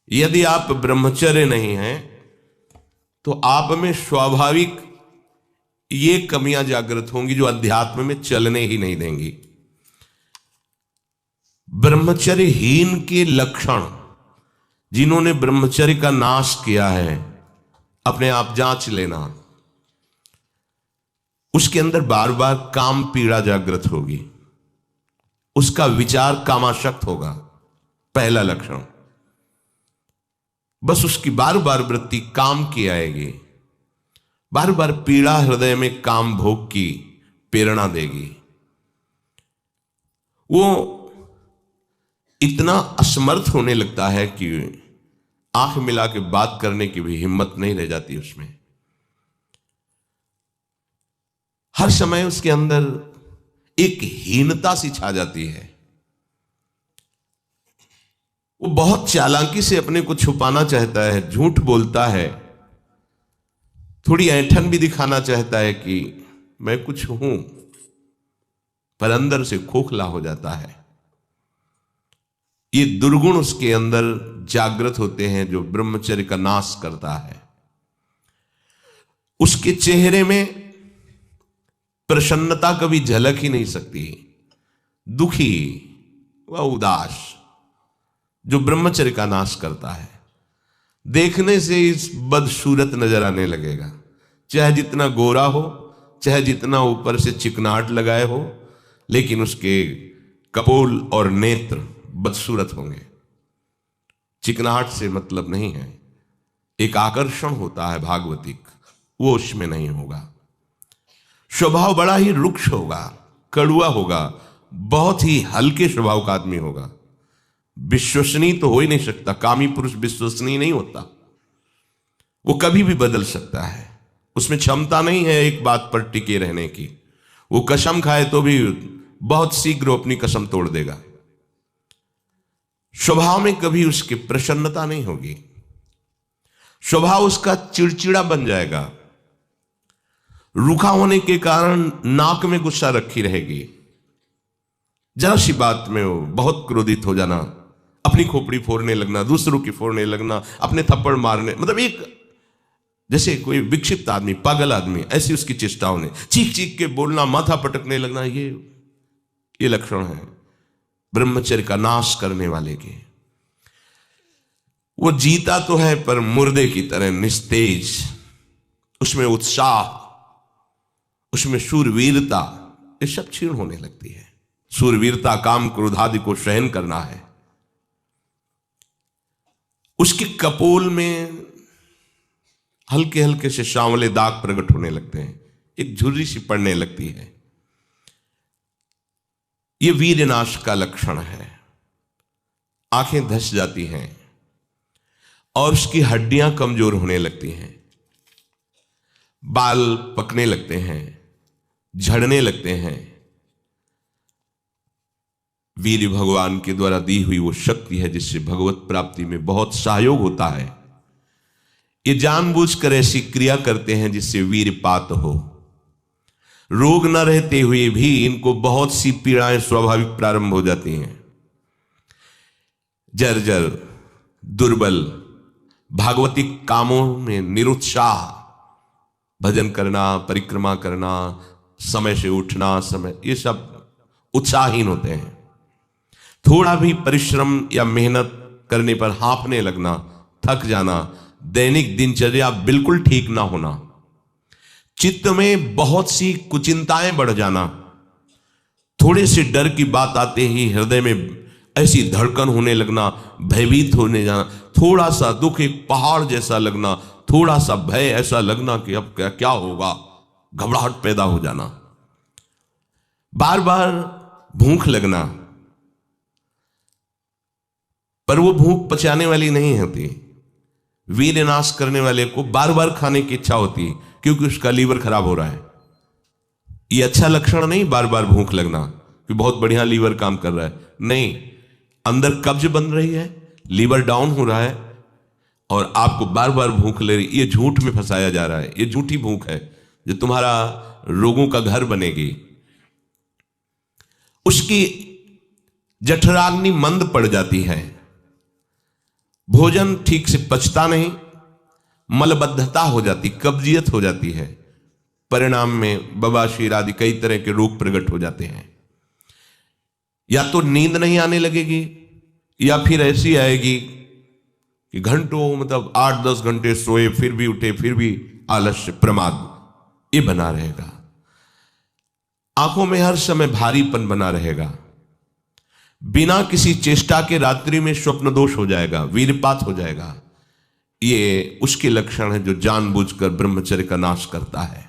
यदि आप ब्रह्मचर्य नहीं हैं तो आप में स्वाभाविक ये कमियां जागृत होंगी जो अध्यात्म में चलने ही नहीं देंगी। ब्रह्मचर्यहीन के लक्षण, जिन्होंने ब्रह्मचर्य का नाश किया है, अपने आप जांच लेना। उसके अंदर बार बार काम पीड़ा जागृत होगी, उसका विचार कामाशक्त होगा, पहला लक्षण। बस उसकी बार बार वृत्ति काम की आएगी, बार बार पीड़ा हृदय में काम भोग की प्रेरणा देगी। वो इतना असमर्थ होने लगता है कि आंख मिला के बात करने की भी हिम्मत नहीं रह जाती उसमें। हर समय उसके अंदर एक हीनता सी छा जाती है। वो बहुत चालाकी से अपने को छुपाना चाहता है, झूठ बोलता है, थोड़ी ऐंठन भी दिखाना चाहता है कि मैं कुछ हूं, पर अंदर से खोखला हो जाता है। ये दुर्गुण उसके अंदर जागृत होते हैं जो ब्रह्मचर्य का नाश करता है। उसके चेहरे में प्रसन्नता कभी झलक ही नहीं सकती, दुखी व उदास, जो ब्रह्मचर्य का नाश करता है। देखने से इस बदसूरत नजर आने लगेगा, चाहे जितना गोरा हो, चाहे जितना ऊपर से चिकनाहट लगाए हो, लेकिन उसके कपोल और नेत्र बदसूरत होंगे। चिकनाहट से मतलब नहीं है, एक आकर्षण होता है भागवतिक, वो उसमें नहीं होगा। स्वभाव बड़ा ही रुक्ष होगा, कड़ुआ होगा, बहुत ही हल्के स्वभाव का आदमी होगा। विश्वसनीय तो हो ही नहीं सकता, कामी पुरुष विश्वसनीय नहीं होता, वो कभी भी बदल सकता है। उसमें क्षमता नहीं है एक बात पर टिके रहने की। वो कसम खाए तो भी बहुत शीघ्र अपनी कसम तोड़ देगा। स्वभाव में कभी उसकी प्रसन्नता नहीं होगी, स्वभाव उसका चिड़चिड़ा बन जाएगा। रूखा होने के कारण नाक में गुस्सा रखी रहेगी, जरा सी बात में वो बहुत क्रोधित हो जाना, अपनी खोपड़ी फोड़ने लगना, दूसरों की फोड़ने लगना, अपने थप्पड़ मारने, मतलब एक जैसे कोई विक्षिप्त आदमी, पागल आदमी, ऐसी उसकी चेष्टाओं ने, चीख चीख के बोलना, माथा पटकने लगना, ये लक्षण है ब्रह्मचर्य का नाश करने वाले के। वो जीता तो है पर मुर्दे की तरह निस्तेज, उसमें उत्साह, उसमें शूरवीरता, ये सब क्षीण होने लगती है। शूरवीरता काम क्रोध आदि को सहन करना है। उसके कपोल में हल्के हल्के से सांवले दाग प्रकट होने लगते हैं, एक झुर्री सी पड़ने लगती है। यह वीरनाश का लक्षण है। आंखें धस जाती हैं और उसकी हड्डियां कमजोर होने लगती हैं, बाल पकने लगते हैं, झड़ने लगते हैं। वीर भगवान के द्वारा दी हुई वो शक्ति है जिससे भगवत प्राप्ति में बहुत सहयोग होता है। ये जानबूझकर ऐसी क्रिया करते हैं जिससे वीरपात हो। रोग न रहते हुए भी इनको बहुत सी पीड़ाएं स्वाभाविक प्रारंभ हो जाती हैं। जर्जर, दुर्बल, भागवतिक कामों में निरुत्साह, भजन करना, परिक्रमा करना, समय से उठना, समय, ये सब उत्साहहीन होते हैं। थोड़ा भी परिश्रम या मेहनत करने पर हांफने लगना, थक जाना, दैनिक दिनचर्या बिल्कुल ठीक ना होना, चित्त में बहुत सी कुचिंताएं बढ़ जाना, थोड़े से डर की बात आते ही हृदय में ऐसी धड़कन होने लगना, भयभीत होने जाना, थोड़ा सा दुख एक पहाड़ जैसा लगना, थोड़ा सा भय ऐसा लगना कि अब क्या क्या होगा, घबराहट पैदा हो जाना, बार बार भूख लगना, पर वो भूख पचाने वाली नहीं होती। वीरनाश करने वाले को बार बार खाने की इच्छा होती है क्योंकि उसका लीवर खराब हो रहा है। ये अच्छा लक्षण नहीं बार बार भूख लगना कि बहुत बढ़िया लीवर काम कर रहा है, नहीं, अंदर कब्ज बन रही है, लीवर डाउन हो रहा है और आपको बार बार भूख ले रही। ये झूठ में फंसाया जा रहा है, ये झूठी भूख है जो तुम्हारा रोगों का घर बनेगी। उसकी जठराग्नि मंद पड़ जाती है भोजन ठीक से पचता नहीं, मलबद्धता हो जाती, कब्जियत हो जाती है, परिणाम में बवासीर आदि कई तरह के रोग प्रकट हो जाते हैं। या तो नींद नहीं आने लगेगी, या फिर ऐसी आएगी कि घंटों मतलब 8-10 घंटे सोए फिर भी उठे, फिर भी आलस्य, प्रमाद ये बना रहेगा। आंखों में हर समय भारीपन बना रहेगा, बिना किसी चेष्टा के रात्रि में स्वप्न दोष हो जाएगा, वीरपात हो जाएगा। ये उसके लक्षण है जो जानबूझकर ब्रह्मचर्य का नाश करता है।